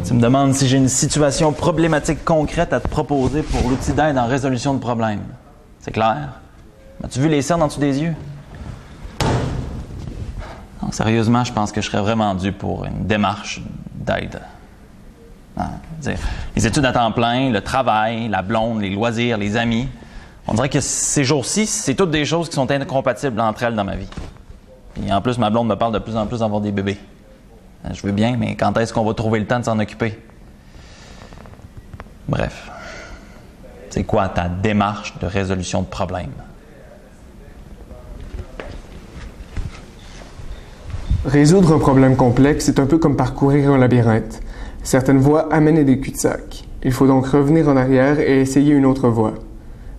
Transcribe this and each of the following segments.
Tu me demandes si j'ai une situation problématique concrète à te proposer pour l'outil d'aide en résolution de problèmes. C'est clair? As-tu vu les cernes en dessous des yeux? Non, sérieusement, je pense que je serais vraiment dû pour une démarche d'aide. Les études à temps plein, le travail, la blonde, les loisirs, les amis. On dirait que ces jours-ci, c'est toutes des choses qui sont incompatibles entre elles dans ma vie. Et en plus, ma blonde me parle de plus en plus d'avoir des bébés. Je veux bien, mais quand est-ce qu'on va trouver le temps de s'en occuper? Bref. C'est quoi ta démarche de résolution de problème? Résoudre un problème complexe est un peu comme parcourir un labyrinthe. Certaines voies amènent à des cul-de-sac. Il faut donc revenir en arrière et essayer une autre voie.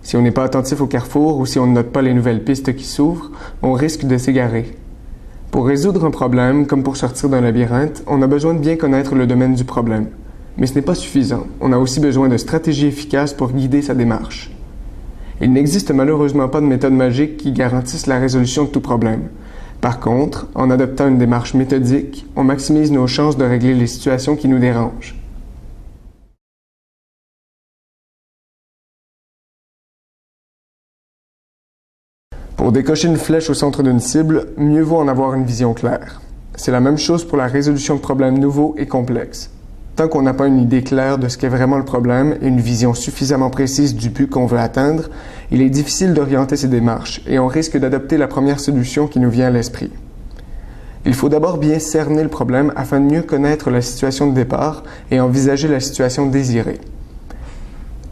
Si on n'est pas attentif au carrefour ou si on ne note pas les nouvelles pistes qui s'ouvrent, on risque de s'égarer. Pour résoudre un problème, comme pour sortir d'un labyrinthe, on a besoin de bien connaître le domaine du problème. Mais ce n'est pas suffisant. On a aussi besoin de stratégies efficaces pour guider sa démarche. Il n'existe malheureusement pas de méthode magique qui garantisse la résolution de tout problème. Par contre, en adoptant une démarche méthodique, on maximise nos chances de régler les situations qui nous dérangent. Pour décocher une flèche au centre d'une cible, mieux vaut en avoir une vision claire. C'est la même chose pour la résolution de problèmes nouveaux et complexes. Tant qu'on n'a pas une idée claire de ce qu'est vraiment le problème et une vision suffisamment précise du but qu'on veut atteindre, il est difficile d'orienter ses démarches et on risque d'adopter la première solution qui nous vient à l'esprit. Il faut d'abord bien cerner le problème afin de mieux connaître la situation de départ et envisager la situation désirée.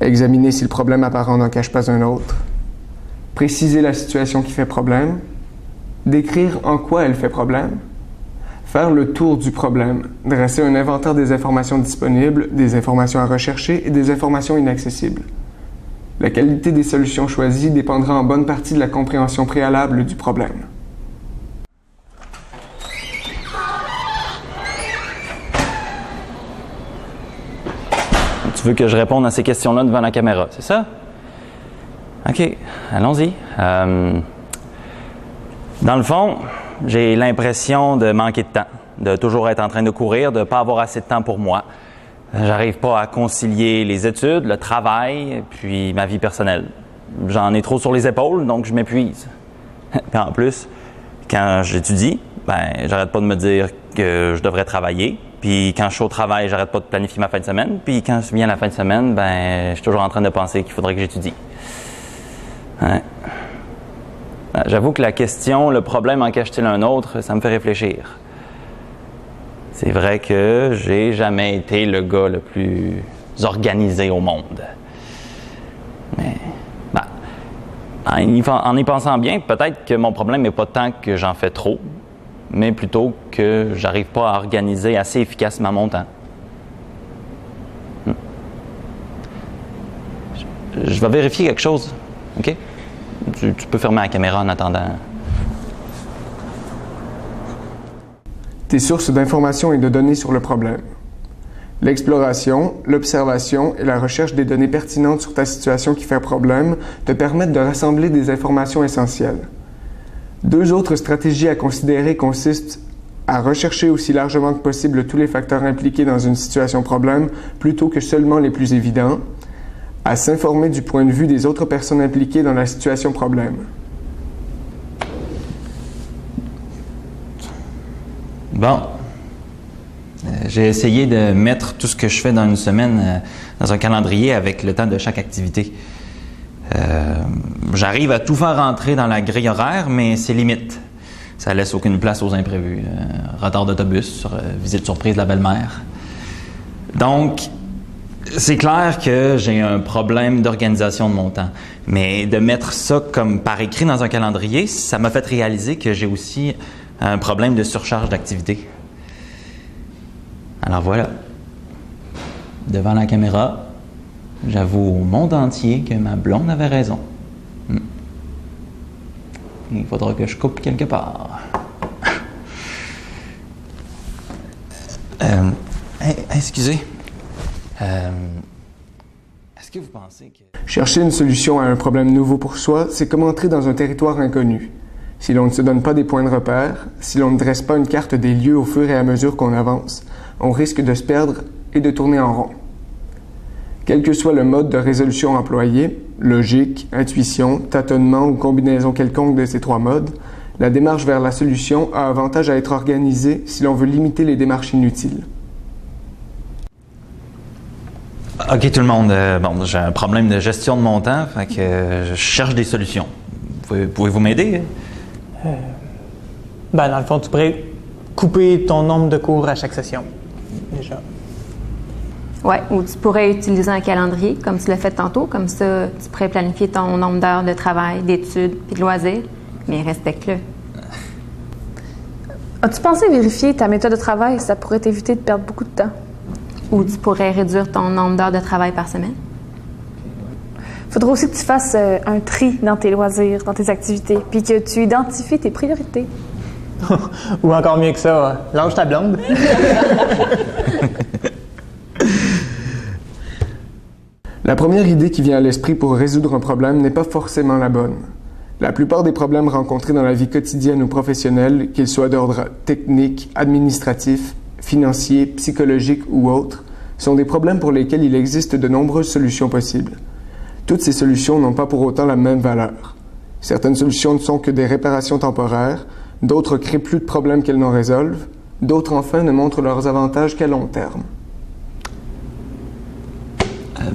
Examiner si le problème apparent n'en cache pas un autre. Préciser la situation qui fait problème, décrire en quoi elle fait problème, faire le tour du problème, dresser un inventaire des informations disponibles, des informations à rechercher et des informations inaccessibles. La qualité des solutions choisies dépendra en bonne partie de la compréhension préalable du problème. Tu veux que je réponde à ces questions-là devant la caméra, c'est ça? OK, allons-y. Dans le fond, j'ai l'impression de manquer de temps, de toujours être en train de courir, de ne pas avoir assez de temps pour moi. J'arrive pas à concilier les études, le travail, puis ma vie personnelle. J'en ai trop sur les épaules, donc je m'épuise. Puis en plus, quand j'étudie, j'arrête pas de me dire que je devrais travailler. Puis quand je suis au travail, j'arrête pas de planifier ma fin de semaine. Puis quand vient la fin de semaine, je suis toujours en train de penser qu'il faudrait que j'étudie. Ouais. J'avoue que la question, le problème en cache-t-il un autre, ça me fait réfléchir. C'est vrai que j'ai jamais été le gars le plus organisé au monde. Mais, en y pensant bien, peut-être que mon problème n'est pas tant que j'en fais trop, mais plutôt que j'arrive pas à organiser assez efficacement mon temps. Je vais vérifier quelque chose. OK? Tu peux fermer la caméra en attendant. Tes sources d'informations et de données sur le problème. L'exploration, l'observation et la recherche des données pertinentes sur ta situation qui fait problème te permettent de rassembler des informations essentielles. Deux autres stratégies à considérer consistent à rechercher aussi largement que possible tous les facteurs impliqués dans une situation problème plutôt que seulement les plus évidents, à s'informer du point de vue des autres personnes impliquées dans la situation problème. Bon. J'ai essayé de mettre tout ce que je fais dans une semaine dans un calendrier avec le temps de chaque activité. J'arrive à tout faire rentrer dans la grille horaire, mais c'est limite. Ça laisse aucune place aux imprévus. Retard d'autobus, visite surprise de la belle-mère. Donc, c'est clair que j'ai un problème d'organisation de mon temps. Mais de mettre ça comme par écrit dans un calendrier, ça m'a fait réaliser que j'ai aussi un problème de surcharge d'activité. Alors voilà. Devant la caméra, j'avoue au monde entier que ma blonde avait raison. Il faudra que je coupe quelque part. Excusez. Est-ce que vous pensez que... Chercher une solution à un problème nouveau pour soi, c'est comme entrer dans un territoire inconnu. Si l'on ne se donne pas des points de repère, si l'on ne dresse pas une carte des lieux au fur et à mesure qu'on avance, on risque de se perdre et de tourner en rond. Quel que soit le mode de résolution employé, logique, intuition, tâtonnement ou combinaison quelconque de ces trois modes, la démarche vers la solution a avantage à être organisée si l'on veut limiter les démarches inutiles. OK, tout le monde. J'ai un problème de gestion de mon temps, fait que je cherche des solutions. Pouvez-vous m'aider? Dans le fond, tu pourrais couper ton nombre de cours à chaque session, déjà. Oui, ou tu pourrais utiliser un calendrier, comme tu l'as fait tantôt. Comme ça, tu pourrais planifier ton nombre d'heures de travail, d'études puis de loisirs, mais respecte-le. As-tu pensé vérifier ta méthode de travail? Ça pourrait t'éviter de perdre beaucoup de temps. Ou tu pourrais réduire ton nombre d'heures de travail par semaine. Il faudra aussi que tu fasses un tri dans tes loisirs, dans tes activités, puis que tu identifies tes priorités. Ou encore mieux que ça, lâche ta blonde. La première idée qui vient à l'esprit pour résoudre un problème n'est pas forcément la bonne. La plupart des problèmes rencontrés dans la vie quotidienne ou professionnelle, qu'ils soient d'ordre technique, administratif, financier, psychologique ou autre, sont des problèmes pour lesquels il existe de nombreuses solutions possibles. Toutes ces solutions n'ont pas pour autant la même valeur. Certaines solutions ne sont que des réparations temporaires, d'autres créent plus de problèmes qu'elles n'en résolvent, d'autres enfin ne montrent leurs avantages qu'à long terme.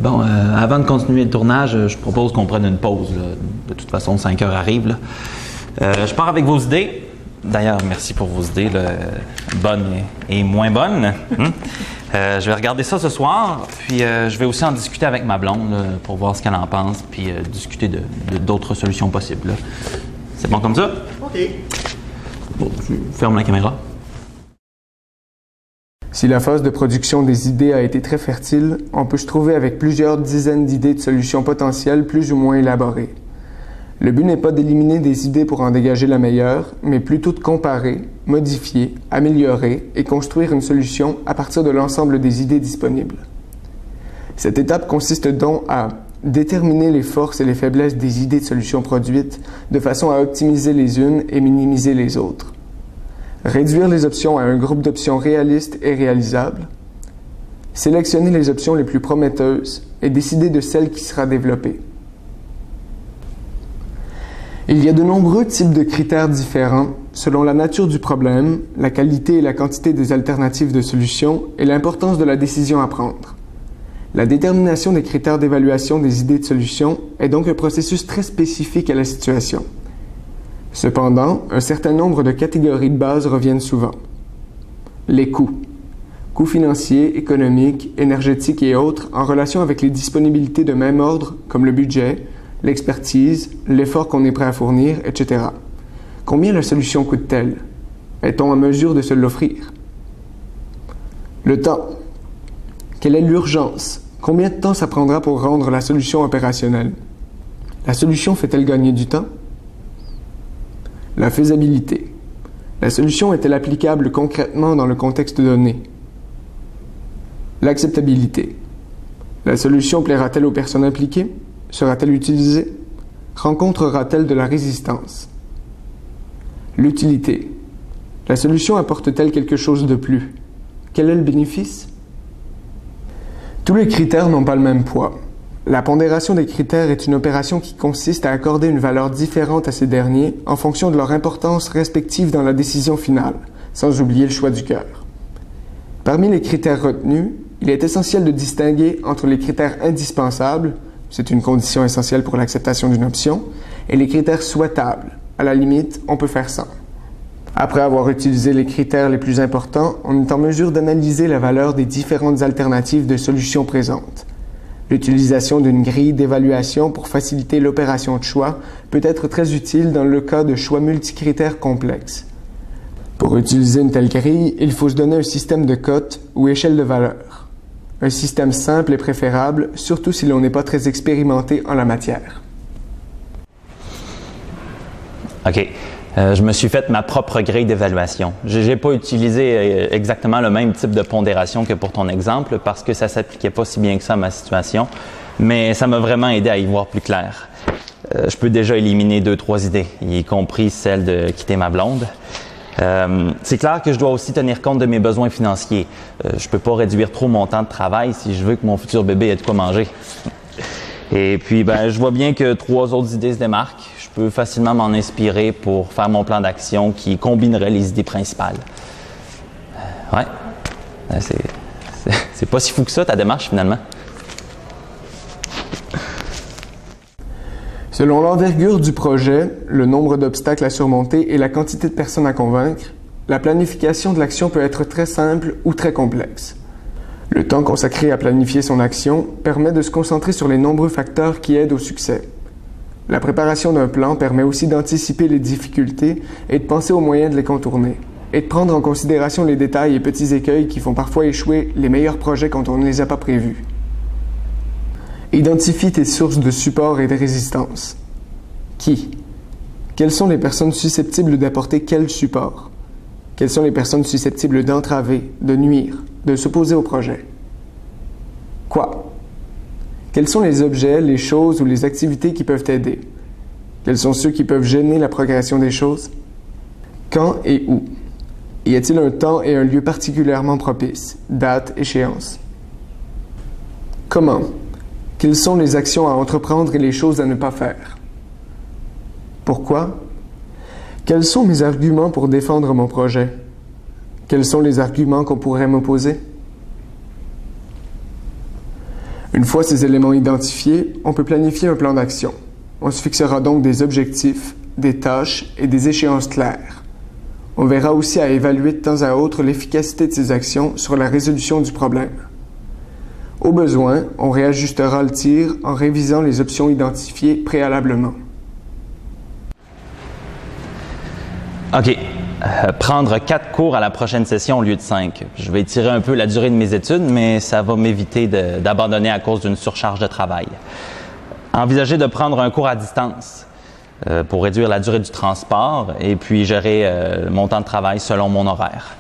Avant de continuer le tournage, je propose qu'on prenne une pause. Là. De toute façon, 5 heures arrivent. Là. Je pars avec vos idées. D'ailleurs, merci pour vos idées, là, bonnes et moins bonnes. Je vais regarder ça ce soir, puis je vais aussi en discuter avec ma blonde là, pour voir ce qu'elle en pense, puis discuter d'autres solutions possibles. Là. C'est bon comme ça? OK. Bon, je ferme la caméra. Si la phase de production des idées a été très fertile, on peut se trouver avec plusieurs dizaines d'idées de solutions potentielles plus ou moins élaborées. Le but n'est pas d'éliminer des idées pour en dégager la meilleure, mais plutôt de comparer, modifier, améliorer et construire une solution à partir de l'ensemble des idées disponibles. Cette étape consiste donc à déterminer les forces et les faiblesses des idées de solutions produites de façon à optimiser les unes et minimiser les autres. Réduire les options à un groupe d'options réalistes et réalisables. Sélectionner les options les plus prometteuses et décider de celle qui sera développée. Il y a de nombreux types de critères différents selon la nature du problème, la qualité et la quantité des alternatives de solutions et l'importance de la décision à prendre. La détermination des critères d'évaluation des idées de solutions est donc un processus très spécifique à la situation. Cependant, un certain nombre de catégories de base reviennent souvent. Les coûts. Coûts financiers, économiques, énergétiques et autres en relation avec les disponibilités de même ordre comme le budget, l'expertise, l'effort qu'on est prêt à fournir, etc. Combien la solution coûte-t-elle? Est-on en mesure de se l'offrir? Le temps. Quelle est l'urgence? Combien de temps ça prendra pour rendre la solution opérationnelle? La solution fait-elle gagner du temps? La faisabilité. La solution est-elle applicable concrètement dans le contexte donné? L'acceptabilité. La solution plaira-t-elle aux personnes impliquées? Sera-t-elle utilisée? Rencontrera-t-elle de la résistance? L'utilité. La solution apporte-t-elle quelque chose de plus? Quel est le bénéfice? Tous les critères n'ont pas le même poids. La pondération des critères est une opération qui consiste à accorder une valeur différente à ces derniers en fonction de leur importance respective dans la décision finale, sans oublier le choix du cœur. Parmi les critères retenus, il est essentiel de distinguer entre les critères indispensables, c'est une condition essentielle pour l'acceptation d'une option, et les critères souhaitables, à la limite, on peut faire sans. Après avoir utilisé les critères les plus importants, on est en mesure d'analyser la valeur des différentes alternatives de solutions présentes. L'utilisation d'une grille d'évaluation pour faciliter l'opération de choix peut être très utile dans le cas de choix multicritères complexes. Pour utiliser une telle grille, il faut se donner un système de cotes ou échelle de valeur. Un système simple est préférable, surtout si l'on n'est pas très expérimenté en la matière. OK. Je me suis fait ma propre grille d'évaluation. Je n'ai pas utilisé exactement le même type de pondération que pour ton exemple parce que ça ne s'appliquait pas si bien que ça à ma situation, mais ça m'a vraiment aidé à y voir plus clair. Je peux déjà éliminer 2-3 idées, y compris celle de quitter ma blonde. C'est clair que je dois aussi tenir compte de mes besoins financiers. Je peux pas réduire trop mon temps de travail si je veux que mon futur bébé ait de quoi manger. Et puis, je vois bien que 3 autres idées se démarquent. Je peux facilement m'en inspirer pour faire mon plan d'action qui combinerait les idées principales. Ouais, c'est pas si fou que ça, ta démarche, finalement. Selon l'envergure du projet, le nombre d'obstacles à surmonter et la quantité de personnes à convaincre, la planification de l'action peut être très simple ou très complexe. Le temps consacré à planifier son action permet de se concentrer sur les nombreux facteurs qui aident au succès. La préparation d'un plan permet aussi d'anticiper les difficultés et de penser aux moyens de les contourner, et de prendre en considération les détails et petits écueils qui font parfois échouer les meilleurs projets quand on ne les a pas prévus. Identifie tes sources de support et de résistance. Qui? Quelles sont les personnes susceptibles d'apporter quel support? Quelles sont les personnes susceptibles d'entraver, de nuire, de s'opposer au projet? Quoi? Quels sont les objets, les choses ou les activités qui peuvent t'aider? Quels sont ceux qui peuvent gêner la progression des choses? Quand et où? Y a-t-il un temps et un lieu particulièrement propices? Date, échéance? Comment? Quelles sont les actions à entreprendre et les choses à ne pas faire? Pourquoi? Quels sont mes arguments pour défendre mon projet? Quels sont les arguments qu'on pourrait m'opposer? Une fois ces éléments identifiés, on peut planifier un plan d'action. On se fixera donc des objectifs, des tâches et des échéances claires. On verra aussi à évaluer de temps à autre l'efficacité de ces actions sur la résolution du problème. Au besoin, on réajustera le tir en révisant les options identifiées préalablement. OK. Prendre 4 cours à la prochaine session au lieu de 5. Je vais étirer un peu la durée de mes études, mais ça va m'éviter d'abandonner à cause d'une surcharge de travail. Envisager de prendre un cours à distance pour réduire la durée du transport et puis gérer mon temps de travail selon mon horaire.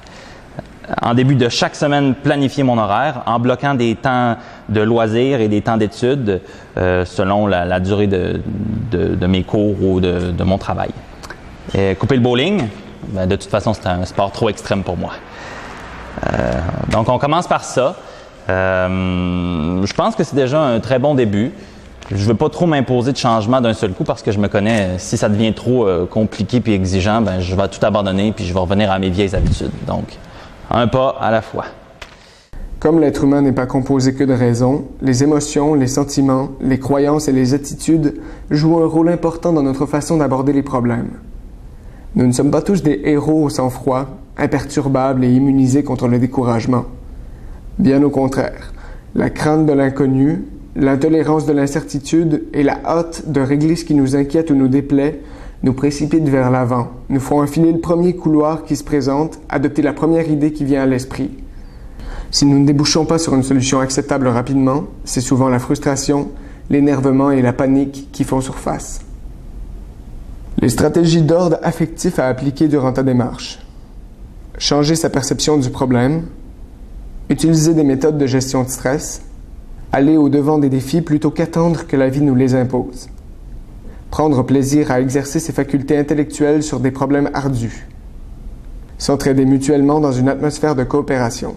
En début de chaque semaine, planifier mon horaire en bloquant des temps de loisirs et des temps d'études selon la durée de mes cours ou de mon travail. Et couper le bowling, de toute façon, c'est un sport trop extrême pour moi. Donc, on commence par ça. Je pense que c'est déjà un très bon début. Je ne veux pas trop m'imposer de changement d'un seul coup parce que je me connais. Si ça devient trop compliqué puis exigeant, je vais tout abandonner puis je vais revenir à mes vieilles habitudes. Donc, un pas à la fois. Comme l'être humain n'est pas composé que de raisons, les émotions, les sentiments, les croyances et les attitudes jouent un rôle important dans notre façon d'aborder les problèmes. Nous ne sommes pas tous des héros au sang-froid, imperturbables et immunisés contre le découragement. Bien au contraire, la crainte de l'inconnu, l'intolérance de l'incertitude et la hâte de régler ce qui nous inquiète ou nous déplaît nous précipitent vers l'avant, nous font enfiler le premier couloir qui se présente, adopter la première idée qui vient à l'esprit. Si nous ne débouchons pas sur une solution acceptable rapidement, c'est souvent la frustration, l'énervement et la panique qui font surface. Les stratégies d'ordre affectif à appliquer durant ta démarche. Changer sa perception du problème, utiliser des méthodes de gestion de stress, aller au-devant des défis plutôt qu'attendre que la vie nous les impose. Prendre plaisir à exercer ses facultés intellectuelles sur des problèmes ardus. S'entraider mutuellement dans une atmosphère de coopération.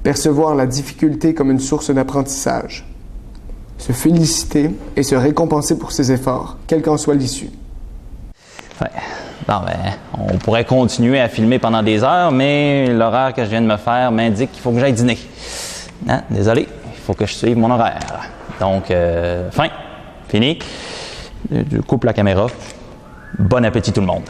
Percevoir la difficulté comme une source d'apprentissage. Se féliciter et se récompenser pour ses efforts, quelle qu'en soit l'issue. Ouais. Bon, on pourrait continuer à filmer pendant des heures, mais l'horaire que je viens de me faire m'indique qu'il faut que j'aille dîner. Ah, désolé, il faut que je suive mon horaire. Donc, fin, fini. Je coupe la caméra. Bon appétit tout le monde.